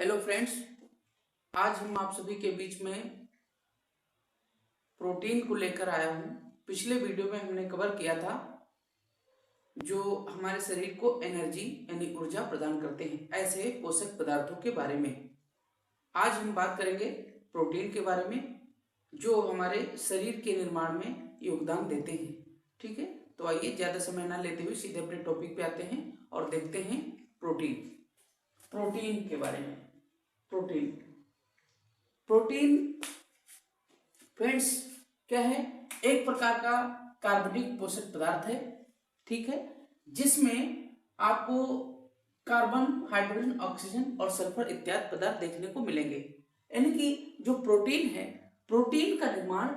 Hello friends, आज हम आप सभी के बीच में प्रोटीन को लेकर आया हूँ। पिछले वीडियो में हमने कवर किया था जो हमारे शरीर को एनर्जी यानी ऊर्जा प्रदान करते हैं, ऐसे पोषक पदार्थों के बारे में। आज हम बात करेंगे प्रोटीन के बारे में जो हमारे शरीर के निर्माण में योगदान देते हैं। ठीक है, तो आइए ज़्यादा समय ना लेते हुए सीधे अपने टॉपिक पे आते हैं और देखते हैं प्रोटीन के बारे में। प्रोटीन प्रोटीन फ्रेंड्स क्या है? एक प्रकार का कार्बनिक पोषक पदार्थ है। ठीक है, जिसमें आपको कार्बन, हाइड्रोजन, ऑक्सीजन और सल्फर इत्यादि पदार्थ देखने को मिलेंगे। यानी कि जो प्रोटीन है, प्रोटीन का निर्माण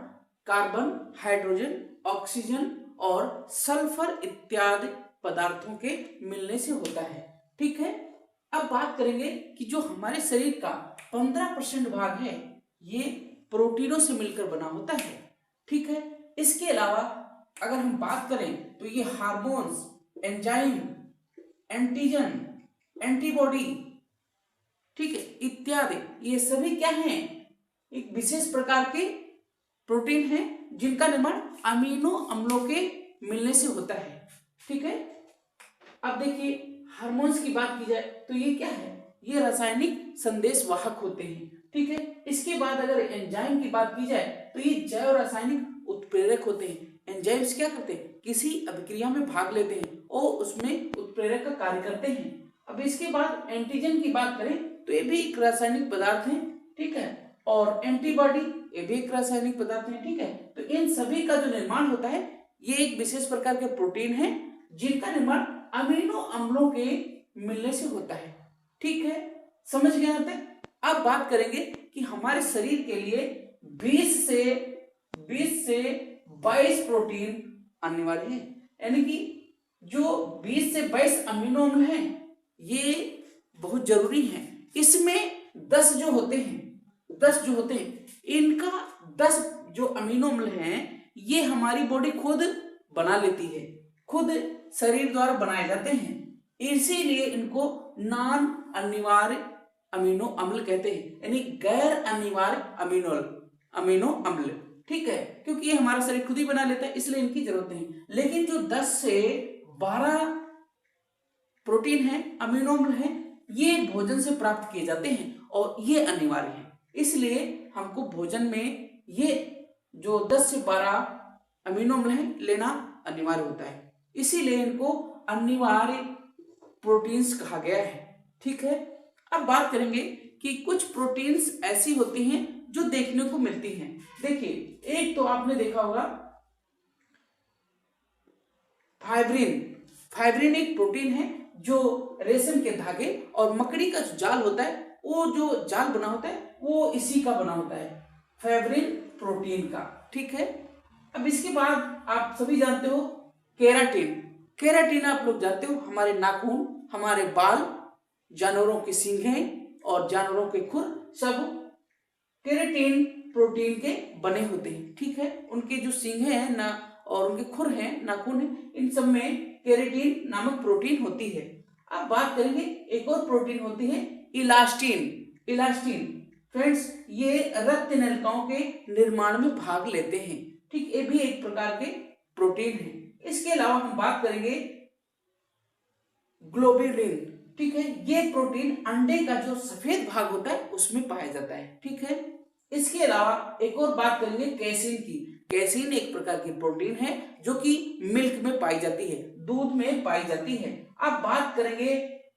कार्बन, हाइड्रोजन, ऑक्सीजन और सल्फर इत्यादि पदार्थों के मिलने से होता है। ठीक है, अब बात करेंगे कि जो हमारे शरीर का 15% भाग है ये प्रोटीनों से मिलकर बना होता है। ठीक है, इसके अलावा अगर हम बात करें तो ये हार्मोन्स, एंजाइम, एंटीजन, एंटीबॉडी, ठीक है, इत्यादि, ये सभी क्या हैं? एक विशेष प्रकार के प्रोटीन हैं जिनका निर्माण अमीनो अम्लों के मिलने से होता है। ठीक है, अब देखिए हार्मोन्स की बात की जाए तो ये क्या है? ये रासायनिक संदेश वाहक होते हैं। ठीक है, इसके बाद अगर एंजाइम की बात की जाए तो ये जैव रासायनिक उत्प्रेरक होते हैं। एंजाइम्स क्या करते हैं? किसी अभिक्रिया में भाग लेते हैं और उसमें उत्प्रेरक का कार्य करते हैं। अब इसके बाद एंटीजन की बात करें तो ये भी एक रासायनिक पदार्थ है। ठीक है, और एंटीबॉडी ये भी एक रासायनिक पदार्थ है। ठीक है, तो इन सभी का जो निर्माण होता है ये एक विशेष प्रकार के प्रोटीन है जिनका निर्माण अमीनो अम्लों के मिलने से होता है। ठीक है, समझ गए यहाँ तक? अब बात करेंगे कि हमारे शरीर के लिए 20 से 22 प्रोटीन अनिवार्य है। यानी कि जो 20 से 22 अमीनो अम्ल हैं ये बहुत जरूरी हैं। इसमें 10 जो होते हैं इनका 10 जो अमीनो अम्ल हैं ये हमारी बॉडी खुद बना लेती है, खुद शरीर द्वारा बनाए जाते हैं। इसीलिए इनको नॉन अनिवार्य अमीनो अम्ल कहते हैं, यानी गैर अनिवार्य अमीनो अम्ल। ठीक है, क्योंकि ये हमारा शरीर खुद ही बना लेता है इसलिए इनकी जरूरत नहीं। लेकिन जो 10 से 12 प्रोटीन है, अमीनो अम्ल है, ये भोजन से प्राप्त किए जाते हैं और ये अनिवार्य है। इसलिए हमको भोजन में ये जो 10 से 12 अमीनो अम्ल है लेना अनिवार्य होता है। इसीलिए इनको अनिवार्य प्रोटीन्स कहा गया है। ठीक है, अब बात करेंगे कि कुछ प्रोटीन्स ऐसी होती हैं जो देखने को मिलती हैं। देखिए, एक तो आपने देखा होगा फाइब्रिन एक प्रोटीन है जो रेशम के धागे और मकड़ी का जो जाल होता है, वो जो जाल बना होता है वो इसी का बना होता है, फाइब्रिन प्रोटीन का। ठीक है, अब इसके बाद आप सभी जानते हो केराटिन आप लोग जानते हो, हमारे नाखून, हमारे बाल, जानवरों की सींगें और जानवरों के खुर सब केराटिन प्रोटीन के बने होते हैं। ठीक है, उनके जो सींगें हैं ना और उनके खुर हैं, नाखून है, इन सब में केराटिन नामक प्रोटीन होती है। अब बात करेंगे एक और प्रोटीन होती है इलास्टिन। फ्रेंड्स, ये रक्त नलिकाओं के निर्माण में भाग लेते हैं। ठीक, ये भी एक प्रकार के प्रोटीन है। इसके अलावा हम बात करेंगे ग्लोब्यूलिन। ठीक है, ये प्रोटीन अंडे का जो सफेद भाग होता है उसमें पाया जाता है। ठीक है, इसके अलावा एक और बात करेंगे कैसीन की। कैसीन एक प्रकार की प्रोटीन है जो कि मिल्क में पाई जाती है, दूध में पाई जाती है। अब बात करेंगे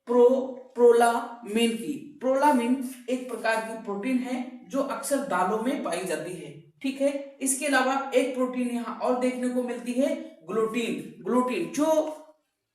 प्रोलामिन की। प्रोलामिन एक प्रकार की प्रोटीन है जो अक्सर दालों में पाई जाती है। ठीक है, इसके अलावा एक प्रोटीन यहाँ और देखने को मिलती है ग्लूटीन जो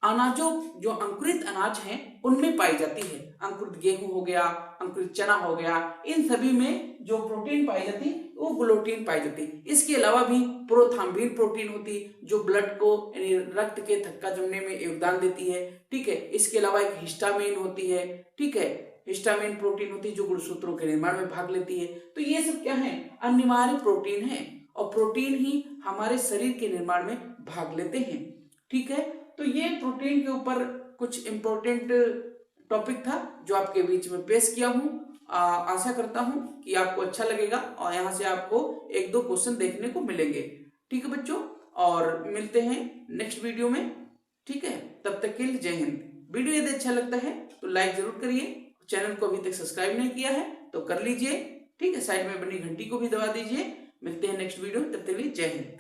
अनाजों, जो अंकुरित अनाज हैं उनमें पाई जाती है। अंकुरित गेहूं हो गया, अंकुरित चना हो गया, इन सभी में जो प्रोटीन पाई जाती है वो ग्लूटीन पाई जाती है। इसके अलावा भी प्रोथाम्बिन प्रोटीन होती है जो ब्लड को यानी रक्त के थक्का जमने में योगदान देती है। ठीक है, इसके अलावा एक हिस्टामिन होती है। ठीक है, हिस्टामिन प्रोटीन होती है जो गुणसूत्रों के निर्माण में भाग लेती है। तो ये सब क्या है? अनिवार्य प्रोटीन है और प्रोटीन ही हमारे शरीर के निर्माण में भाग लेते हैं। ठीक है, तो ये प्रोटीन के ऊपर कुछ इंपॉर्टेंट टॉपिक था जो आपके बीच में पेश किया हूँ। आशा करता हूँ कि आपको अच्छा लगेगा और यहाँ से आपको 1-2 क्वेश्चन देखने को मिलेंगे। ठीक है बच्चों, और मिलते हैं नेक्स्ट वीडियो में। ठीक है, तब तक के लिए जय हिंद। वीडियो यदि अच्छा लगता है तो लाइक जरूर करिए, चैनल को अभी तक सब्सक्राइब नहीं किया है तो कर लीजिए। ठीक है, साइड में बनी घंटी को भी दबा दीजिए। मिलते हैं नेक्स्ट वीडियो, तब तक के लिए जय हिंद।